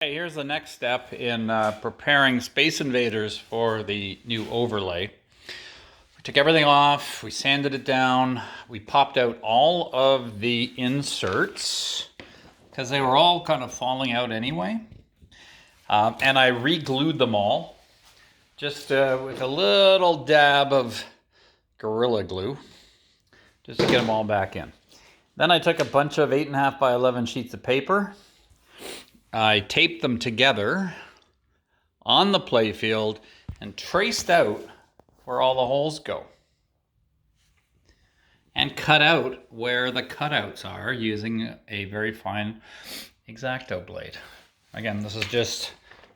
Okay, here's the next step in preparing Space Invaders for the new overlay. We took everything off, we sanded it down, we popped out all of the inserts because they were all kind of falling out anyway. And I re-glued them all just with a little dab of Gorilla Glue just to get them all back in. Then I took a bunch of 8.5 by 11 sheets of paper. I taped them together on the playfield and traced out where all the holes go. And cut out where the cutouts are using a very fine X-Acto blade. Again, this is just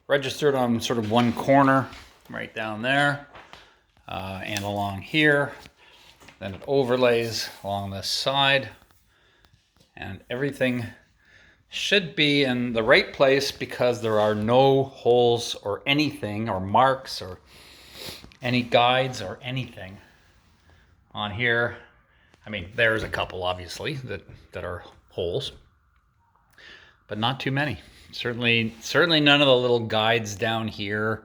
registered on sort of one corner right down there and along here. Then it overlays along this side, and everything should be in the right place because there are no holes or anything or marks or any guides or anything on here. I mean, there's a couple obviously that are holes, but not too many. Certainly none of the little guides down here,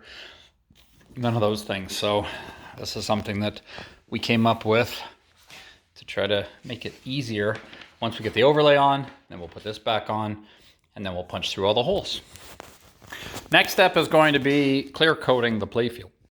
none of those things. So this is something that we came up with to try to make it easier. Once we get the overlay on, then we'll put this back on, and then we'll punch through all the holes. Next step is going to be clear coating the playfield.